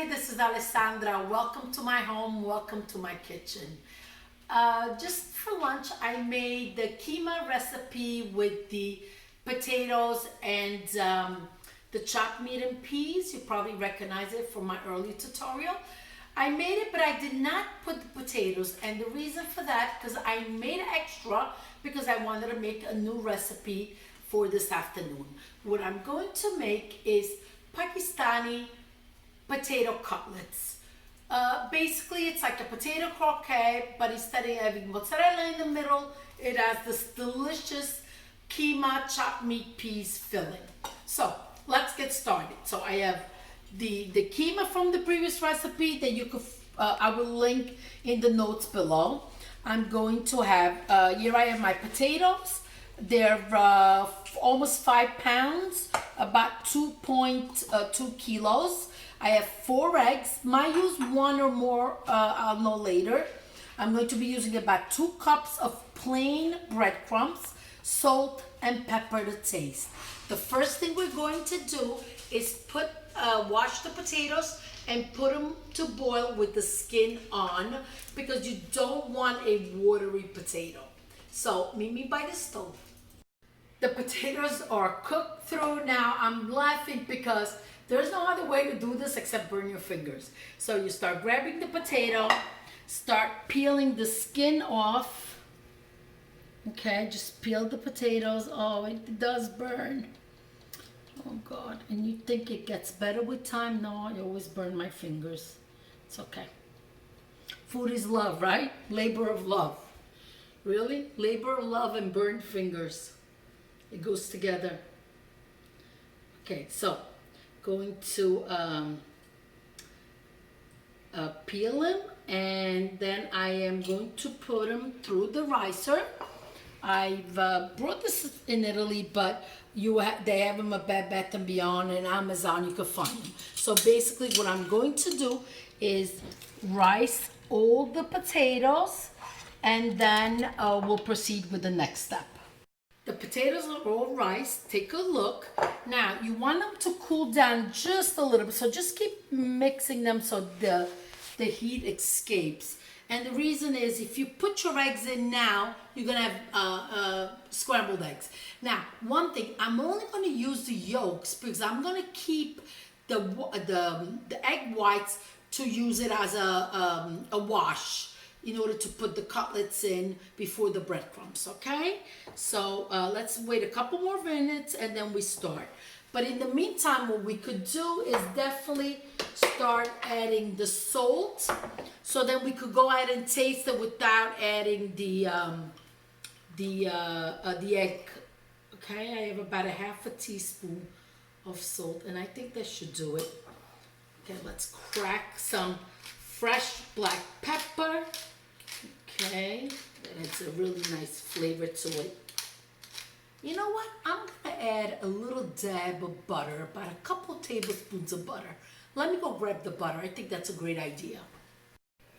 everybody, this is Alessandra. Welcome to my home, welcome to my kitchen. Just for lunch, I made the keema recipe with the potatoes and the chopped meat and peas. You probably recognize it from my earlier tutorial. I made it, but I did not put the potatoes, and the reason for that, because I made extra because I wanted to make a new recipe for this afternoon. What I'm going to make is Pakistani potato cutlets. Basically, it's like a potato croquette, but instead of having mozzarella in the middle, it has this delicious keema chopped meat peas filling. So let's get started. So I have the keema from the previous recipe that you could I will link in the notes below. I'm going to have here I have my potatoes. They're almost 5 pounds, about 2.2 kilos. I have 4 eggs. Might use 1 or more, I'll know later. I'm going to be using about 2 cups of plain breadcrumbs, salt and pepper to taste. The first thing we're going to do is wash the potatoes and put them to boil with the skin on, because you don't want a watery potato. So meet me by the stove. The potatoes are cooked through. Now I'm laughing because there's no other way to do this except burn your fingers. So you start grabbing the potato, start peeling the skin off. Okay, just peel the potatoes. Oh, it does burn. Oh God, and you think it gets better with time? No, I always burn my fingers. It's okay. Food is love, right? Labor of love. Really? Labor of love and burned fingers. It goes together. Okay, so going to peel them, and then I am going to put them through the ricer. I've brought this in Italy, but they have them at Bed Bath & Beyond and Amazon. You can find them. So basically what I'm going to do is rice all the potatoes, and then we'll proceed with the next step. The potatoes are all riced. Take a look. Now you want them to cool down just a little bit, so just keep mixing them so the heat escapes. And the reason is, if you put your eggs in now, you're gonna have scrambled eggs. Now, one thing, I'm only gonna use the yolks because I'm gonna keep the egg whites to use it as a wash in order to put the cutlets in before the breadcrumbs, okay? So let's wait a couple more minutes and then we start. But in the meantime, what we could do is definitely start adding the salt, so then we could go ahead and taste it without adding the egg. Okay, I have about a half a teaspoon of salt, and I think that should do it. Okay, let's crack some fresh black pepper. Okay, that adds a really nice flavor to it. You know what? I'm gonna add a little dab of butter, about a couple tablespoons of butter. Let me go grab the butter. I think that's a great idea.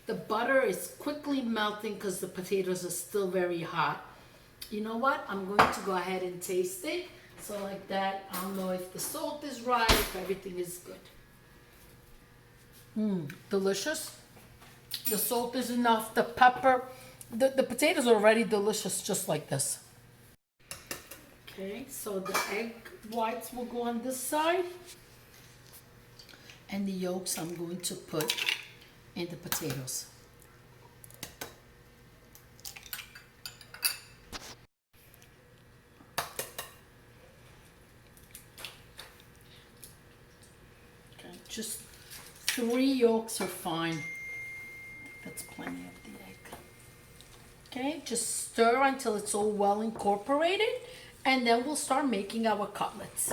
The butter is quickly melting because the potatoes are still very hot. You know what? I'm going to go ahead and taste it. So like that, I'll know if the salt is right, if everything is good. Delicious. The salt is enough. The pepper, the potatoes are already delicious just like this. Okay, so the egg whites will go on this side, and the yolks I'm going to put in the potatoes. Okay, just 3 yolks are fine. That's plenty of the egg. Okay, just stir until it's all well incorporated, and then we'll start making our cutlets.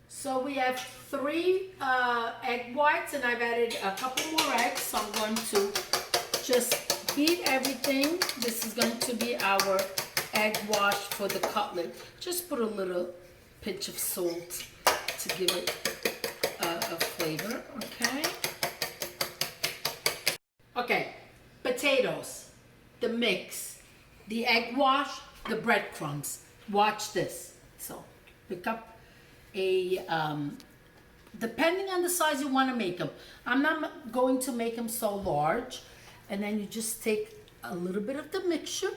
So we have 3 egg whites, and I've added a couple more eggs, so I'm going to just heat everything. This is going to be our egg wash for the cutlet. Just put a little pinch of salt to give it a flavor, okay? Okay, potatoes, the mix, the egg wash, the breadcrumbs. Watch this. So pick up a depending on the size you want to make them. I'm not going to make them so large. And then you just take a little bit of the mixture.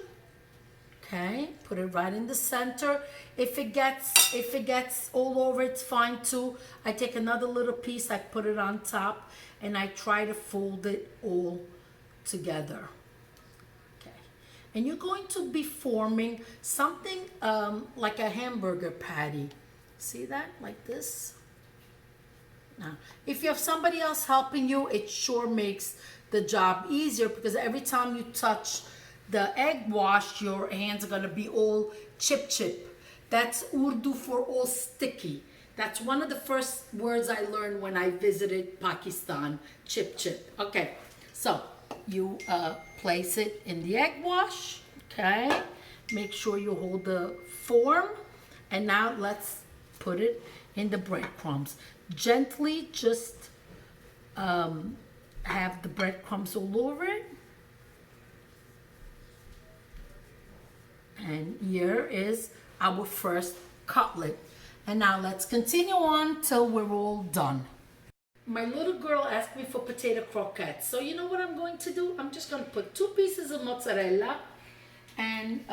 Okay, put it right in the center. If it gets all over, it's fine too. I take another little piece, I put it on top, and I try to fold it all together. Okay, and you're going to be forming something like a hamburger patty. See that, like this? Now, if you have somebody else helping you, it sure makes the job easier, because every time you touch the egg wash, your hands are gonna be all chip. That's Urdu for all sticky. That's one of the first words I learned when I visited Pakistan, chip. Okay, so you place it in the egg wash, okay? Make sure you hold the form, and now let's put it in the breadcrumbs. Gently just have the breadcrumbs all over it. And here is our first cutlet. And now let's continue on till we're all done. My little girl asked me for potato croquettes. So you know what I'm going to do? I'm just going to put 2 pieces of mozzarella and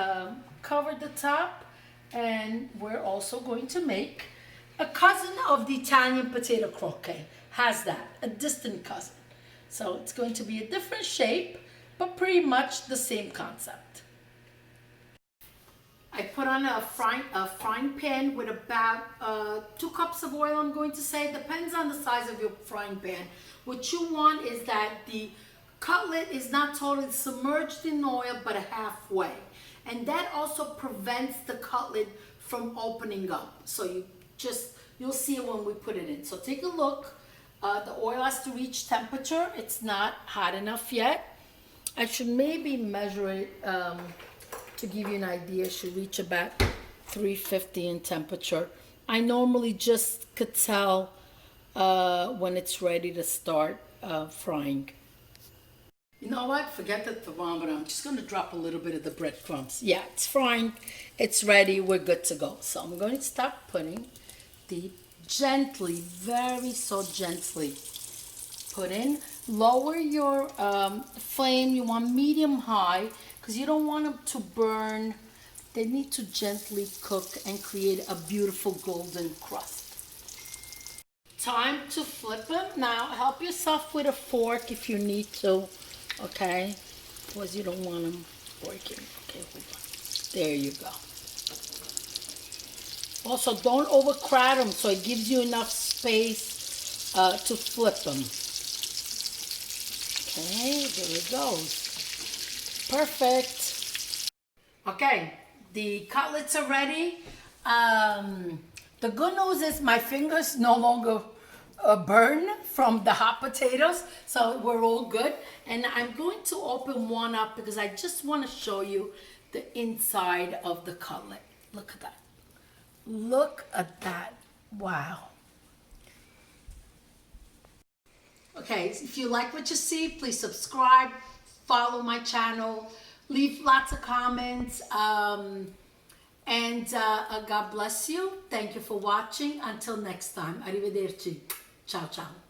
cover the top. And we're also going to make a cousin of the Italian potato croquette. Has that, a distant cousin. So it's going to be a different shape, but pretty much the same concept. I put on a frying pan with about 2 cups of oil, I'm going to say. Depends on the size of your frying pan. What you want is that the cutlet is not totally submerged in oil, but halfway. And that also prevents the cutlet from opening up. So you'll see it when we put it in. So take a look. The oil has to reach temperature. It's not hot enough yet. I should maybe measure it to give you an idea. It should reach about 350 in temperature. I normally just could tell when it's ready to start frying. You know what? Forget the thermometer. I'm just going to drop a little bit of the breadcrumbs. Yeah, it's frying. It's ready. We're good to go. So I'm going to start putting the gently, very so gently put in. Lower your flame. You want medium high, because you don't want them to burn. They need to gently cook and create a beautiful golden crust. Time to flip them. Now help yourself with a fork if you need to, okay? Because you don't want them breaking. Okay, hold on. There you go. Also, don't overcrowd them, so it gives you enough space to flip them. Okay, there it goes. Perfect. Okay, the cutlets are ready. The good news is my fingers no longer burn from the hot potatoes, so we're all good. And I'm going to open one up because I just want to show you the inside of the cutlet. Look at that. Look at that. Wow. Okay, if you like what you see, please subscribe, follow my channel, leave lots of comments, and God bless you. Thank you for watching. Until next time. Arrivederci. Ciao, ciao.